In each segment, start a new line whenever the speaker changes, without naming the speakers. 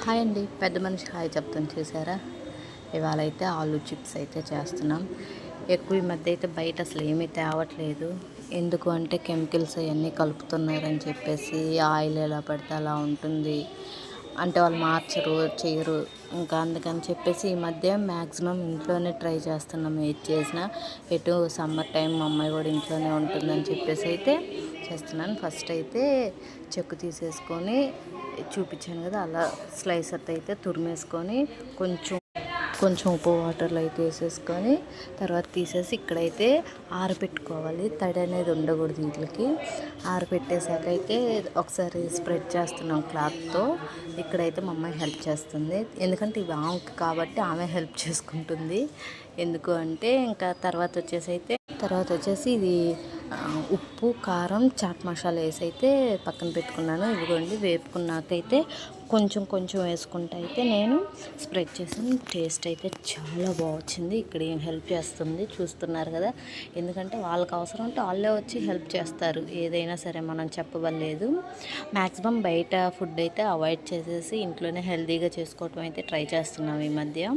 Hi అండి. పెద్ద మనిషి హాయ్ చెప్తాను చూసారా. ఇవాళ అయితే ఆలూ చిప్స్ అయితే చేస్తున్నాం. ఎక్కువ ఈ మధ్య అయితే బయట అసలు ఏమీ తేవట్లేదు. ఎందుకు అంటే కెమికల్స్ అవన్నీ కలుపుతున్నారని చెప్పేసి ఆయిల్ ఎలా పడితే అలా ఉంటుంది అంటే వాళ్ళు మార్చరు చేయరు. ఇంకా అందుకని చెప్పేసి ఈ మధ్య మ్యాక్సిమం ఇంట్లోనే ట్రై చేస్తున్నాం. ఏది చేసినా ఎటు సమ్మర్ టైం మా అమ్మాయి కూడా ఇంట్లోనే ఉంటుందని చెప్పేసి అయితే చేస్తున్నాను. ఫస్ట్ అయితే చెక్కు తీసేసుకొని చూపించాను కదా, అలా స్లైసర్ అయితే తురిమేసుకొని కొంచెం కొంచెం ఉప్పు వాటర్లో అయితే వేసేసుకొని తర్వాత తీసేసి ఇక్కడైతే ఆరబెట్టుకోవాలి. తడి అనేది ఉండకూడదు వీటికి. ఆరబెట్టేసాక అయితే ఒకసారి స్ప్రెడ్ చేస్తున్నాం క్లాత్తో. ఇక్కడైతే మా అమ్మాయి హెల్ప్ చేస్తుంది, ఎందుకంటే ఇవి ఆమెకి కాబట్టి ఆమె హెల్ప్ చేసుకుంటుంది. ఎందుకు అంటే ఇంకా తర్వాత వచ్చేసి ఇది ఉప్పు కారం చాట్ మసాలా వేసి అయితే పక్కన పెట్టుకున్నాను. ఇదిగోండి వేపుకున్నాకైతే కొంచెం కొంచెం వేసుకుంటూ అయితే నేను స్ప్రెడ్ చేసాను. టేస్ట్ అయితే చాలా బాగొచ్చింది. ఇక్కడ ఏం హెల్ప్ చేస్తుంది చూస్తున్నారు కదా, ఎందుకంటే వాళ్ళకి అవసరం ఉంటే వాళ్ళే వచ్చి హెల్ప్ చేస్తారు. ఏదైనా సరే మనం చెప్పవలేదు. మ్యాక్సిమం బయట ఫుడ్ అయితే అవాయిడ్ చేసేసి ఇంట్లోనే హెల్తీగా చేసుకోవటం అయితే ట్రై చేస్తున్నాం ఈ మధ్య.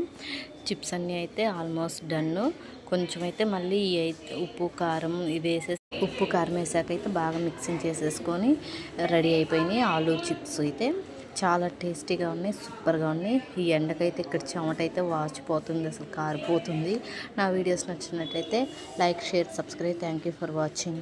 చిప్స్ అన్నీ అయితే ఆల్మోస్ట్ డన్. కొంచెం అయితే మళ్ళీ ఉప్పు కారం ఇది ఉప్పు కారం వేసాక అయితే బాగా మిక్సింగ్ చేసేసుకొని రెడీ అయిపోయినాయి ఆలూ చిప్స్ అయితే. చాలా టేస్టీగా ఉన్నాయి, సూపర్గా ఉన్నాయి. ఈ ఎండకైతే ఇక్కడ చెమట అయితే వాచిపోతుంది, అసలు కారిపోతుంది. నా వీడియోస్ నచ్చినట్టయితే like, share, subscribe. Thank you for watching.